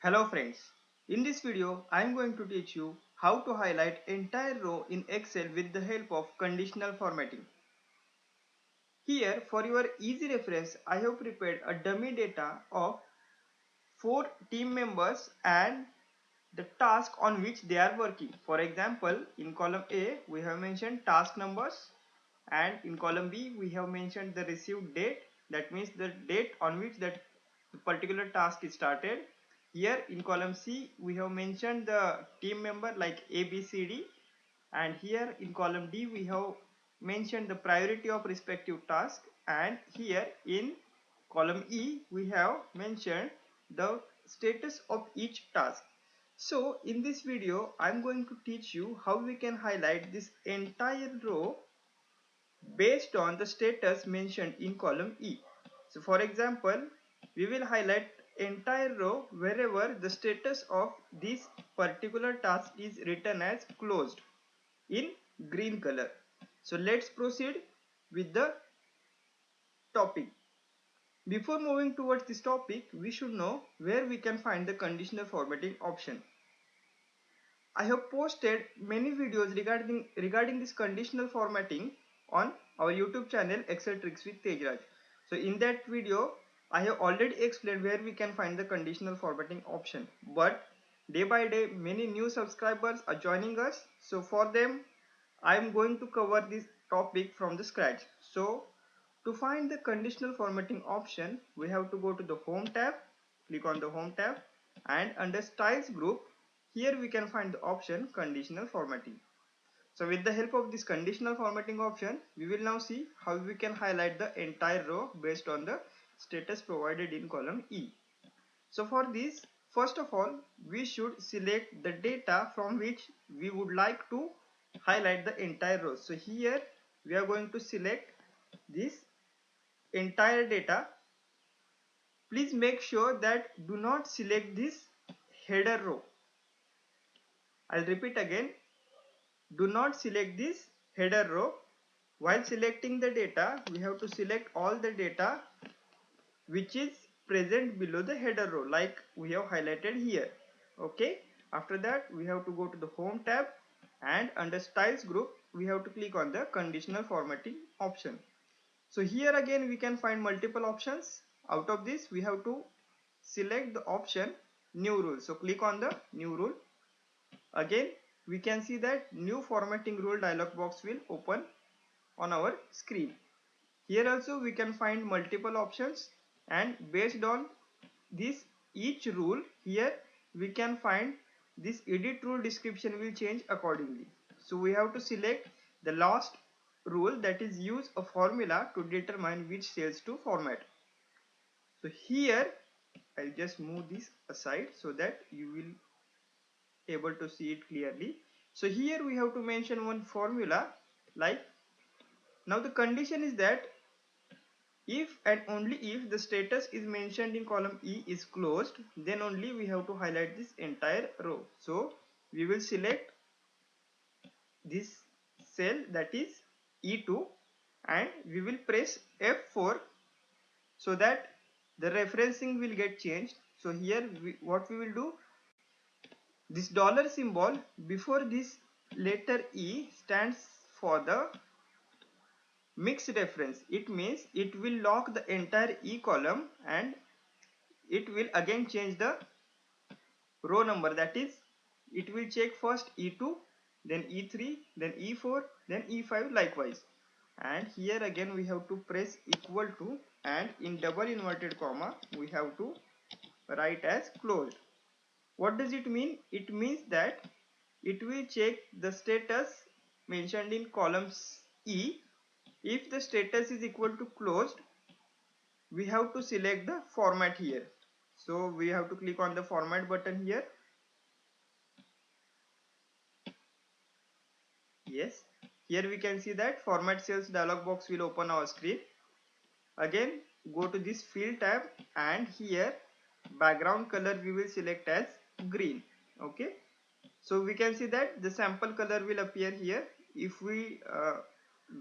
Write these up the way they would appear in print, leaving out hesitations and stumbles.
Hello friends, in this video I am going to teach you how to highlight entire row in Excel with the help of conditional formatting. Here for your easy reference I have prepared a dummy data of 4 team members and the task on which they are working. For example, in column A we have mentioned task numbers, and in column B we have mentioned the received date, that means the date on which that particular task is started. Here in column C we have mentioned the team member like A, B, C, D, and here in column D we have mentioned the priority of respective task, and here in column E we have mentioned the status of each task. So in this video I am going to teach you how we can highlight this entire row based on the status mentioned in column E. So for example, we will highlight entire row wherever the status of this particular task is written as closed in green color. So let's proceed with the topic. Before moving towards this topic, we should know where we can find the conditional formatting option. I have posted many videos regarding this conditional formatting on our YouTube channel Excel Tricks with Tejraj. So in that video, I have already explained where we can find the conditional formatting option. But day by day, many new subscribers are joining us. So for them, I am going to cover this topic from the scratch. So to find the conditional formatting option, we have to go to the Home tab, click on the Home tab, and under Styles group, here we can find the option Conditional Formatting. So with the help of this conditional formatting option, we will now see how we can highlight the entire row based on the status provided in column E. So for this, first of all, we should select the data from which we would like to highlight the entire row. So here we are going to select this entire data. Please make sure that do not select this header row. I'll repeat again, do not select this header row. While selecting the data, we have to select all the data which is present below the header row like we have highlighted here. Okay, after that we have to go to the Home tab, and under Styles group we have to click on the conditional formatting option. So here again we can find multiple options. Out of this we have to select the option New Rule. So click on the New Rule. Again we can see that New Formatting Rule dialog box will open on our screen. Here also we can find multiple options, and based on this each rule, here we can find this edit rule description will change accordingly. So we have to select the last rule, that is use a formula to determine which cells to format. So here I'll just move this aside so that you will able to see it clearly. So here we have to mention one formula, like now the condition is that if and only if the status is mentioned in column E is closed, then only we have to highlight this entire row. So we will select this cell, that is E2, and we will press F4 so that the referencing will get changed. So here what we will do, this dollar symbol before this letter E stands for the mixed reference. It means it will lock the entire E column, and it will again change the row number, that is it will check first E2, then E3, then E4, then E5 likewise. And here again we have to press equal to, and in double inverted comma we have to write as closed. What does it mean? It means that it will check the status mentioned in columns E. If the status is equal to closed, we have to select the format here. So we have to click on the format button here. Yes, here we can see that format cells dialog box will open our screen. Again go to this fill tab, and here background color we will select as green. Okay, so we can see that the sample color will appear here. If we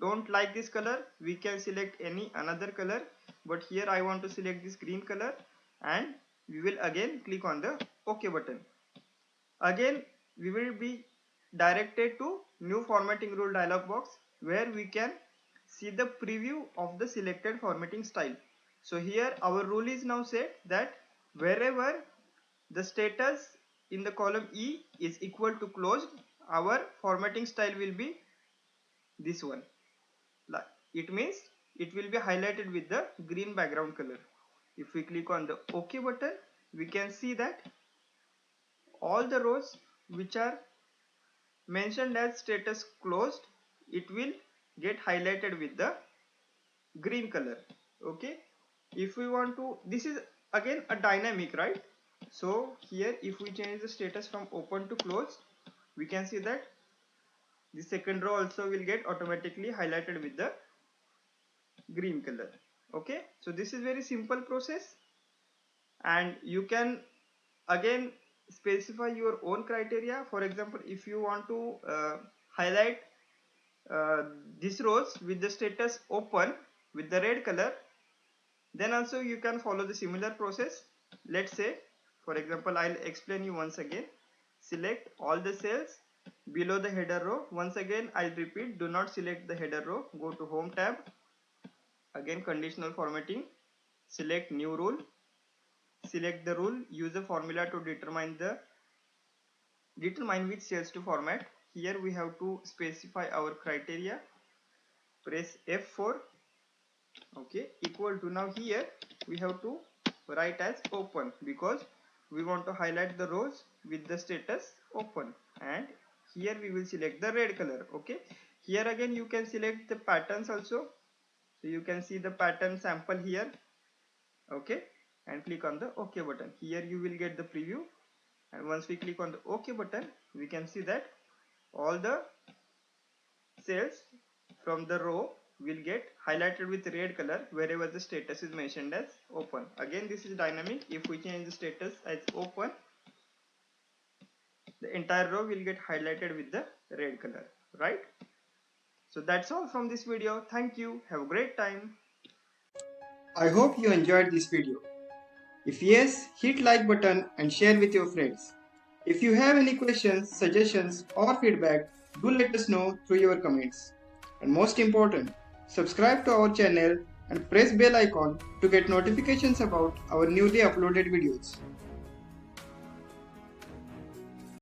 don't like this color, we can select any another color, but here I want to select this green color, and we will again click on the OK button. Again we will be directed to new formatting rule dialog box, where we can see the preview of the selected formatting style. So here our rule is now set that wherever the status in the column E is equal to closed, our formatting style will be this one. It means it will be highlighted with the green background color. If we click on the OK button, we can see that all the rows which are mentioned as status closed, it will get highlighted with the green color. Okay, if we want to, this is again a dynamic, right? So here if we change the status from open to closed, we can see that the second row also will get automatically highlighted with the green color. Okay, so this is very simple process, and you can again specify your own criteria. For example, if you want to highlight these rows with the status open with the red color, then also you can follow the similar process. Let's say, for example, I'll explain you once again. Select all the cells below the header row. Once again I'll repeat, do not select the header row. Go to home tab, again conditional formatting, select new rule, select the rule, use a formula to determine which cells to format. Here we have to specify our criteria. Press F4. Okay, equal to, now here we have to write as open because we want to highlight the rows with the status open, and here we will select the red color. Okay, here again you can select the patterns also, so you can see the pattern sample here. Okay, and click on the OK button. Here you will get the preview, and once we click on the OK button, we can see that all the cells from the row will get highlighted with red color wherever the status is mentioned as open. Again, this is dynamic. If we change the status as open, the entire row will get highlighted with the red color, right? So that's all from this video. Thank you. Have a great time. I hope you enjoyed this video. If yes, hit like button and share with your friends. If you have any questions, suggestions or feedback, do let us know through your comments. And most important, subscribe to our channel and press bell icon to get notifications about our newly uploaded videos.